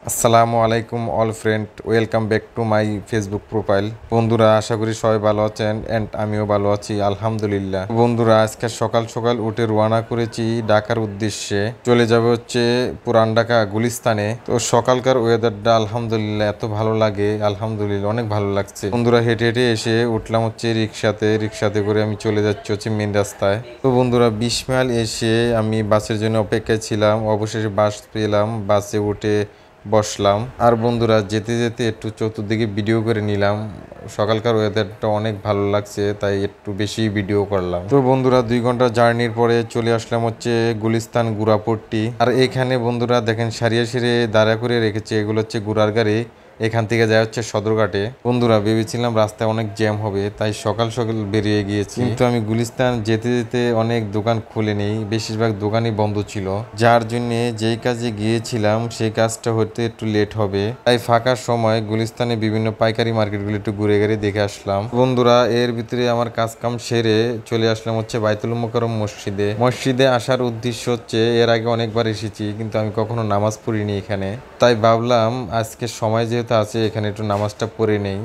আসসালামু আলাইকুম all friend, welcome back to my Facebook profile. বন্ধুরা, আশা করি সবাই ভালো আছেন অ্যান্ড আমিও ভালো আছি আলহামদুলিল্লাহ। বন্ধুরা, আজকে সকাল সকাল উঠে রওনা করেছি ঢাকার উদ্দেশ্যে। চলে যাবে হচ্ছে পুরান ঢাকা গুলিস্তানে। তো সকালকার ওয়েদারটা আলহামদুলিল্লাহ এত ভালো লাগে, আলহামদুলিল্লাহ অনেক ভালো লাগছে। বন্ধুরা, হেঁটে হেঁটে এসে উঠলাম হচ্ছে রিক্সাতে করে আমি চলে যাচ্ছি হচ্ছে মেন রাস্তায়। তো বন্ধুরা, 20 মাইল এসে আমি বাসের জন্য অপেক্ষায় ছিলাম। অবশেষে বাস পেলাম, বাসে উঠে বসলাম। আর বন্ধুরা, যেতে যেতে একটু চতুর্দিকে ভিডিও করে নিলাম। সকালকার ওয়েদারটা অনেক ভালো লাগছে, তাই একটু বেশি ভিডিও করলাম। তো বন্ধুরা, 2 ঘন্টা জার্নির পরে চলে আসলাম হচ্ছে গুলিস্তান গুড়াপট্টি। আর এখানে বন্ধুরা দেখেন, সারিয়ে সারিয়ে দাঁড়া করে রেখেছে, এগুলো হচ্ছে ঘোড়ার গাড়ি। এখান থেকে যায় হচ্ছে সদরঘাটে। বন্ধুরা, ভেবেছিলাম রাস্তায় অনেক জ্যাম হবে, তাই সকাল সকাল বেরিয়ে গিয়েছি। কিন্তু আমি গুলিস্তান যেতে যেতে অনেক দোকান খুলেনি, বেশিরভাগ দোকানই বন্ধ ছিল। যার জন্য যেই কাজে গিয়েছিলাম সেই কাজটা হতে একটু লেট হবে। তাই ফাঁকার সময় গুলিস্তানে বিভিন্ন পাইকারি মার্কেটগুলো একটু ঘুরে ঘুরে দেখে আসলাম। বন্ধুরা, এর ভিতরে আমার কাজ কাম সেরে চলে আসলাম হচ্ছে বাইতুল মোকাররম মসজিদে আসার উদ্দেশ্য হচ্ছে, এর আগে অনেকবার এসেছি কিন্তু আমি কখনো নামাজ পড়িনি এখানে। তাই ভাবলাম আজকে সময় যেহেতু আছে, এখানে একটু নামাজটা পড়ে নেই।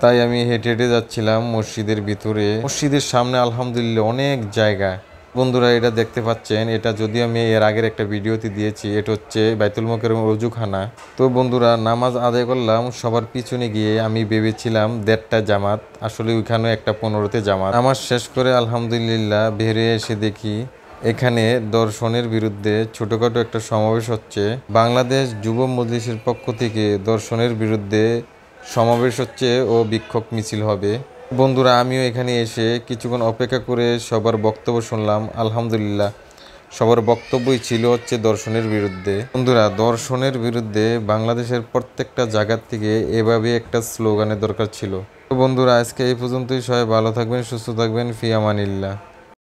তাই আমি হেঁটে হেঁটে যাচ্ছিলাম মসজিদের ভিতরে। মসজিদের সামনে আলহামদুলিল্লাহ অনেক জায়গা। বন্ধুরা, এটা দেখতে পাচ্ছেন, এটা যদিও আমি এর আগের একটা ভিডিওতে দিয়েছি, এটা হচ্ছে বাইতুল মোকাররম ওযুখানা। তো বন্ধুরা, নামাজ আদায় করলাম। সবার পিছনে গিয়ে আমি ভেবেছিলাম 1:30টা জামাত, আসলে ওইখানে 1:15-তে জামাত। নামাজ শেষ করে আলহামদুলিল্লাহ বেরিয়ে এসে দেখি এখানে দর্শনের বিরুদ্ধে ছোটখাটো একটা সমাবেশ হচ্ছে। বাংলাদেশ যুব মজলিসের পক্ষ থেকে দর্শনের বিরুদ্ধে সমাবেশ হচ্ছে ও বিক্ষোভ মিছিল হবে। বন্ধুরা, আমিও এখানে এসে কিছুক্ষণ অপেক্ষা করে সবার বক্তব্য শুনলাম। আলহামদুলিল্লাহ সবার বক্তব্যই ছিল হচ্ছে দর্শনের বিরুদ্ধে। বন্ধুরা, দর্শনের বিরুদ্ধে বাংলাদেশের প্রত্যেকটা জায়গার থেকে এভাবে একটা স্লোগানের দরকার ছিল। তো বন্ধুরা, আজকে এই পর্যন্তই। সবাই ভালো থাকবেন, সুস্থ থাকবেন, ফি আমানিল্লাহ।